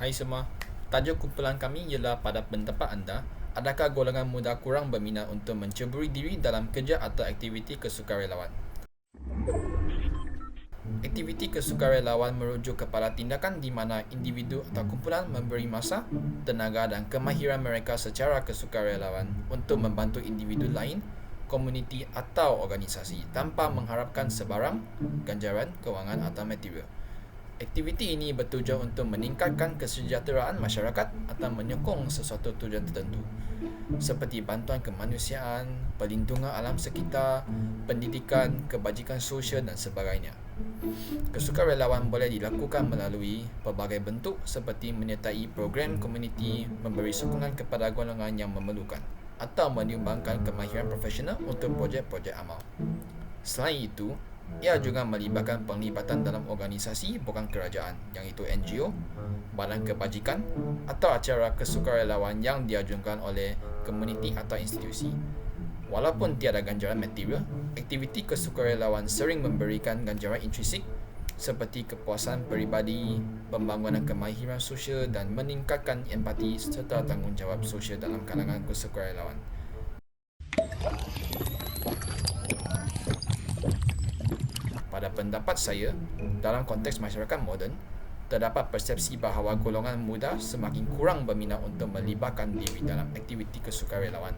Hai semua, tajuk kumpulan kami ialah pada pendapat anda, adakah golongan muda kurang berminat untuk menceburi diri dalam kerja atau aktiviti kesukarelawan? Aktiviti kesukarelawan merujuk kepada tindakan di mana individu atau kumpulan memberi masa, tenaga dan kemahiran mereka secara kesukarelawan untuk membantu individu lain, komuniti atau organisasi tanpa mengharapkan sebarang, ganjaran, kewangan atau material. Aktiviti ini bertujuan untuk meningkatkan kesejahteraan masyarakat atau menyokong sesuatu tujuan tertentu, seperti bantuan kemanusiaan, perlindungan alam sekitar, pendidikan, kebajikan sosial dan sebagainya. Kesukarelawan boleh dilakukan melalui pelbagai bentuk seperti menyertai program komuniti, memberi sokongan kepada golongan yang memerlukan, atau menyumbangkan kemahiran profesional untuk projek-projek amal. Selain itu, ia juga melibatkan penglibatan dalam organisasi bukan kerajaan, iaitu NGO, badan kebajikan atau acara kesukarelawan yang diajukan oleh komuniti atau institusi. Walaupun tiada ganjaran material, aktiviti kesukarelawan sering memberikan ganjaran intrinsik seperti kepuasan peribadi, pembangunan kemahiran sosial dan meningkatkan empati serta tanggungjawab sosial dalam kalangan kesukarelawan. Pada pendapat saya, dalam konteks masyarakat moden, terdapat persepsi bahawa golongan muda semakin kurang berminat untuk melibatkan diri dalam aktiviti kesukarelawan.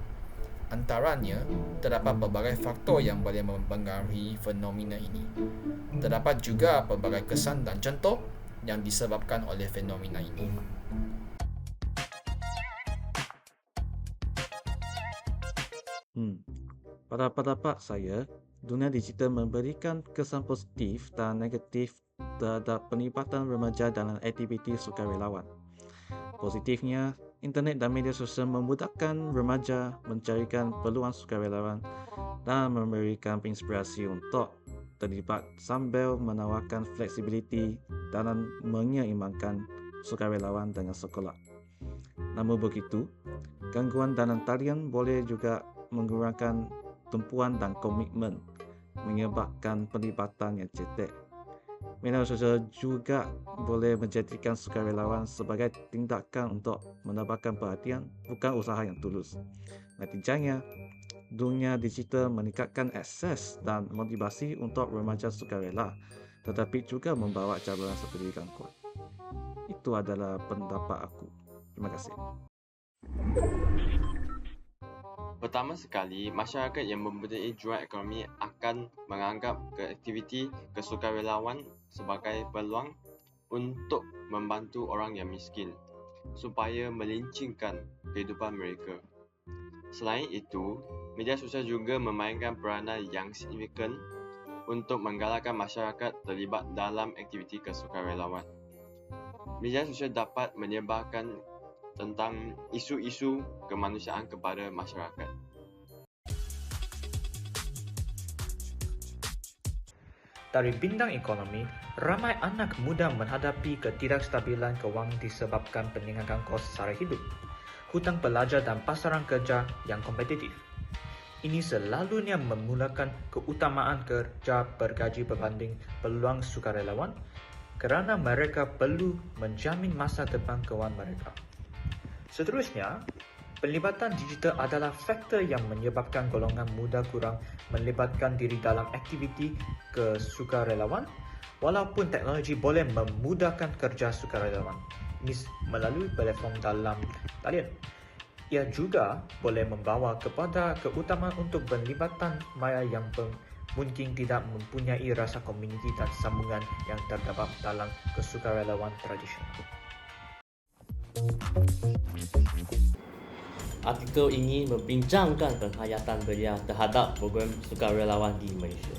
Antaranya, terdapat pelbagai faktor yang boleh mempengaruhi fenomena ini. Terdapat juga pelbagai kesan dan contoh yang disebabkan oleh fenomena ini. Pada pendapat saya, dunia digital memberikan kesan positif dan negatif terhadap penglibatan remaja dalam aktiviti sukarelawan. Positifnya, internet dan media sosial memudahkan remaja mencarikan peluang sukarelawan dan memberikan inspirasi untuk terlibat sambil menawarkan fleksibiliti dalam menyeimbangkan sukarelawan dengan sekolah. Namun begitu, gangguan dalam talian boleh juga mengurangkan tumpuan dan komitmen, menyebabkan pelibatan yang cetek. Media sosial juga boleh menjadikan sukarelawan sebagai tindakan untuk mendapatkan perhatian, bukan usaha yang tulus. Natijanya, dunia digital meningkatkan akses dan motivasi untuk remaja sukarela, tetapi juga membawa cabaran seperti gangguan. Itu adalah pendapat aku. Terima kasih. Pertama sekali, masyarakat yang mempunyai jual ekonomi akan menganggap aktiviti kesukarelawan sebagai peluang untuk membantu orang yang miskin supaya melincingkan kehidupan mereka. Selain itu, media sosial juga memainkan peranan yang signifikan untuk menggalakkan masyarakat terlibat dalam aktiviti kesukarelawan. Media sosial dapat menyebarkan tentang isu-isu kemanusiaan kepada masyarakat. Dari bidang ekonomi, ramai anak muda menghadapi ketidakstabilan kewangan disebabkan peningkatan kos sara hidup, hutang pelajar dan pasaran kerja yang kompetitif. Ini selalunya memulakan keutamaan kerja bergaji berbanding peluang sukarelawan kerana mereka perlu menjamin masa depan kewangan mereka. Seterusnya, pelibatan digital adalah faktor yang menyebabkan golongan muda kurang melibatkan diri dalam aktiviti kesukarelawan, walaupun teknologi boleh memudahkan kerja sukarelawan ini melalui platform dalam talian. Ia juga boleh membawa kepada keutamaan untuk pelibatan maya yang mungkin tidak mempunyai rasa komuniti dan sambungan yang terdapat dalam kesukarelawan tradisional. Artikel ini membincangkan penghayatan belia terhadap program sukarelawan di Malaysia.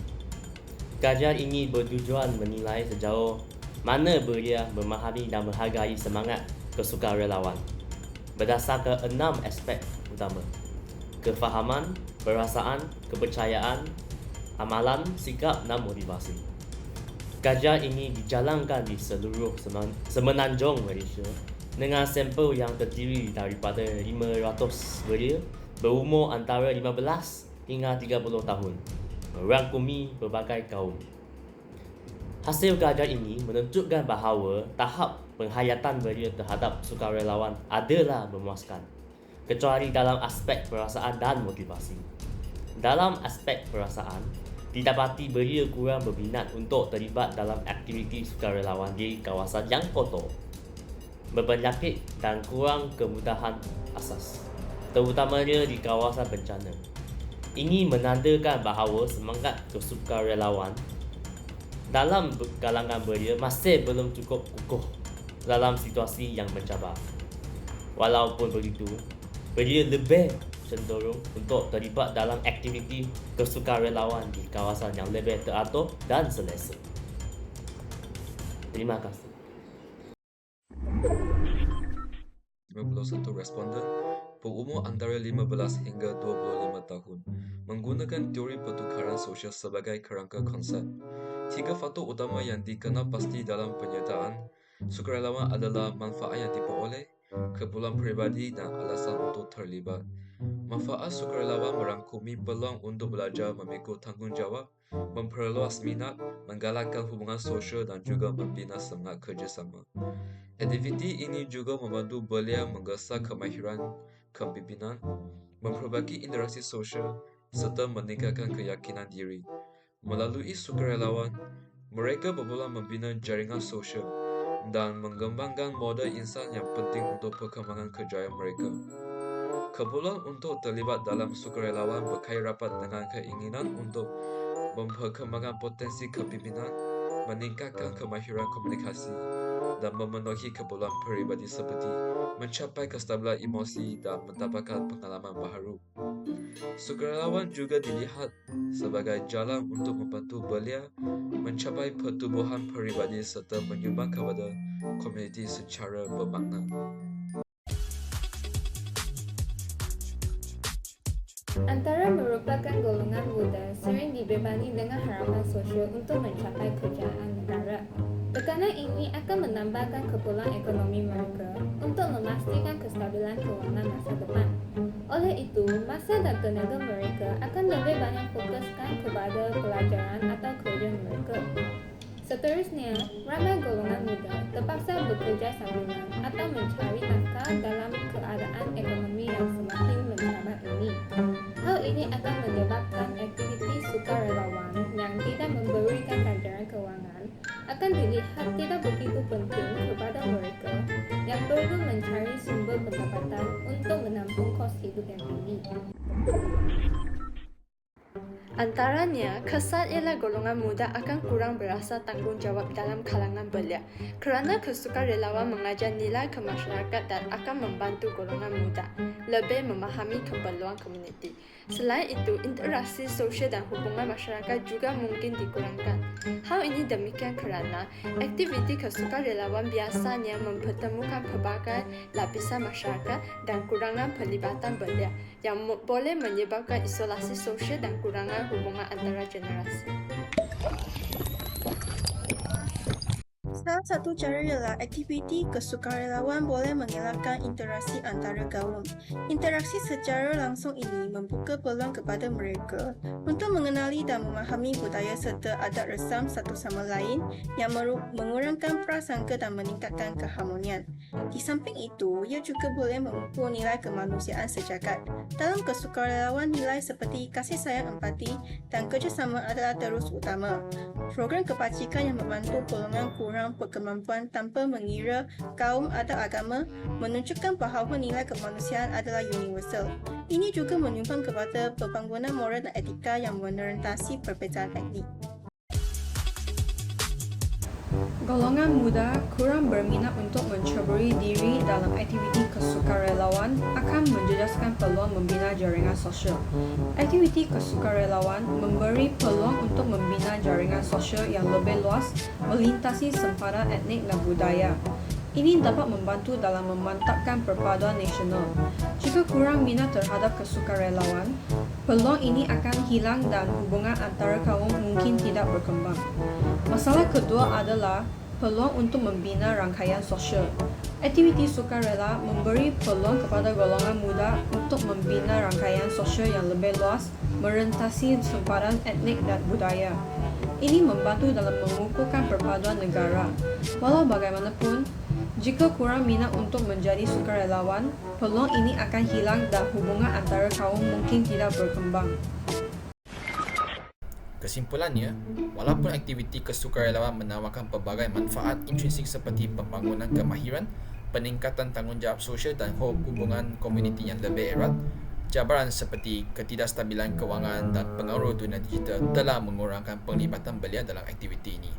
Kajian ini bertujuan menilai sejauh mana belia memahami dan menghargai semangat kesukarelawan berdasarkan 6 aspek utama: kefahaman, perasaan, kepercayaan, amalan, sikap dan motivasi. Kajian ini dijalankan di seluruh semenanjung Malaysia dengan sampel yang terdiri daripada 500 belia berumur antara 15 hingga 30 tahun, merangkumi pelbagai kaum. Hasil kajian ini menunjukkan bahawa tahap penghayatan belia terhadap sukarelawan adalah memuaskan, kecuali dalam aspek perasaan dan motivasi. Dalam aspek perasaan, didapati belia kurang berminat untuk terlibat dalam aktiviti sukarelawan di kawasan yang kotor, berpenyakit dan kurang kemudahan asas, terutamanya di kawasan bencana. Ini menandakan bahawa semangat kesukarelawan dalam kalangan belia masih belum cukup kukuh dalam situasi yang mencabar. Walaupun begitu, belia lebih cenderung untuk terlibat dalam aktiviti kesukarelawan di kawasan yang lebih teratur dan selesa. Terima kasih. 51 responden berumur antara 15 hingga 25 tahun menggunakan teori pertukaran sosial sebagai kerangka konsep. 3 faktor utama yang dikenal pasti dalam penyertaan sukarelawan adalah manfaat yang diperoleh, keperluan peribadi dan alasan untuk terlibat. Manfaat sukarelawan merangkumi peluang untuk belajar memikul tanggungjawab, memperluas minat, menggalakkan hubungan sosial dan juga membina semangat kerjasama. Aktiviti ini juga membantu belia mengasah kemahiran kepimpinan, memperbaiki interaksi sosial serta meningkatkan keyakinan diri. Melalui sukarelawan, mereka berpeluang membina jaringan sosial dan mengembangkan modal insan yang penting untuk perkembangan kejayaan mereka. Keperluan untuk terlibat dalam sukarelawan berkait rapat dengan keinginan untuk memperkembangkan potensi kepimpinan, meningkatkan kemahiran komunikasi dan memenuhi keperluan peribadi seperti mencapai kestabilan emosi dan mendapatkan pengalaman baharu. Sukarelawan juga dilihat sebagai jalan untuk membantu belia mencapai pertumbuhan peribadi serta menyumbang kepada komuniti secara bermakna. Antara merupakan golongan muda sering dibebani dengan harapan sosial untuk mencapai kejayaan negara. Tekanan ini akan menambahkan keperluan ekonomi mereka untuk memastikan kestabilan keuangan masa depan. Oleh itu, masa dan tenaga mereka akan lebih banyak fokuskan kepada pelajaran atau kerja mereka. Seterusnya, ramai golongan muda terpaksa bekerja sambilan atau mencari nafkah dalam keadaan ekonomi yang semakin mencabar ini. Hal ini akan menyebabkan aktiviti sukarelawan yang tidak memberikan ganjaran keuangan akan dilihat tidak begitu penting kepada mereka yang perlu mencari sumber pendapatan untuk menampung kos hidup yang tinggi. Antaranya, kesan ialah golongan muda akan kurang berasa tanggungjawab dalam kalangan belia kerana kesukarelawan mengajar nilai ke masyarakat dan akan membantu golongan muda lebih memahami keperluan komuniti. Selain itu, interaksi sosial dan hubungan masyarakat juga mungkin dikurangkan. Hal ini demikian kerana aktiviti kesukarelawan biasanya mempertemukan pelbagai lapisan masyarakat dan kurangan pelibatan belia yang boleh menyebabkan isolasi sosial dan kurangan hubungan antara generasi. Salah satu cara ialah aktiviti kesukarelawan boleh mengelakkan interaksi antara kaum. Interaksi secara langsung ini membuka peluang kepada mereka untuk mengenali dan memahami budaya serta adat resam satu sama lain yang mengurangkan prasangka dan meningkatkan keharmonian. Di samping itu, ia juga boleh memupuk nilai kemanusiaan sejagat. Dalam kesukarelawan, nilai seperti kasih sayang, empati dan kerjasama adalah terus utama. Program kebajikan yang membantu golongan kurang berkemampuan tanpa mengira kaum atau agama menunjukkan bahawa nilai kemanusiaan adalah universal. Ini juga menyumbang kepada pembangunan moral dan etika yang merentasi perbezaan etnik. Golongan muda kurang berminat untuk menceburi diri dalam aktiviti kesukarelawan akan menjejaskan peluang membina jaringan sosial. Aktiviti kesukarelawan memberi peluang untuk membina jaringan sosial yang lebih luas melintasi sempadan etnik dan budaya. Ini dapat membantu dalam memantapkan perpaduan nasional. Jika kurang minat terhadap kesukarelawan, peluang ini akan hilang dan hubungan antara kaum mungkin tidak berkembang. Masalah kedua adalah peluang untuk membina rangkaian sosial. Aktiviti sukarela memberi peluang kepada golongan muda untuk membina rangkaian sosial yang lebih luas, merentasi sempadan etnik dan budaya. Ini membantu dalam mengukuhkan perpaduan negara. Walau bagaimanapun, jika kurang minat untuk menjadi sukarelawan, peluang ini akan hilang dan hubungan antara kaum mungkin tidak berkembang. Kesimpulannya, walaupun aktiviti kesukarelawan menawarkan pelbagai manfaat intrinsik seperti pembangunan kemahiran, peningkatan tanggungjawab sosial dan hubungan komuniti yang lebih erat, cabaran seperti ketidakstabilan kewangan dan pengaruh dunia digital telah mengurangkan penglibatan belia dalam aktiviti ini.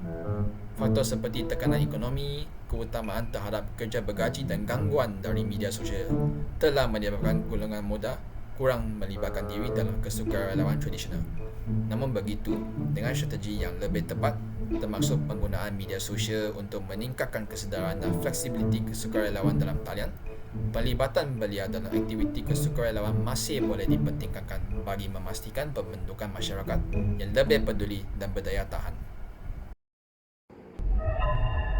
Faktor seperti tekanan ekonomi, keutamaan terhadap kerja bergaji dan gangguan dari media sosial telah menyebabkan golongan muda kurang melibatkan diri dalam kesukarelawan tradisional. Namun begitu, dengan strategi yang lebih tepat, termasuk penggunaan media sosial untuk meningkatkan kesedaran dan fleksibiliti kesukarelawan dalam talian, pelibatan belia dalam aktiviti kesukarelawan masih boleh dipertingkatkan bagi memastikan pembentukan masyarakat yang lebih peduli dan berdaya tahan.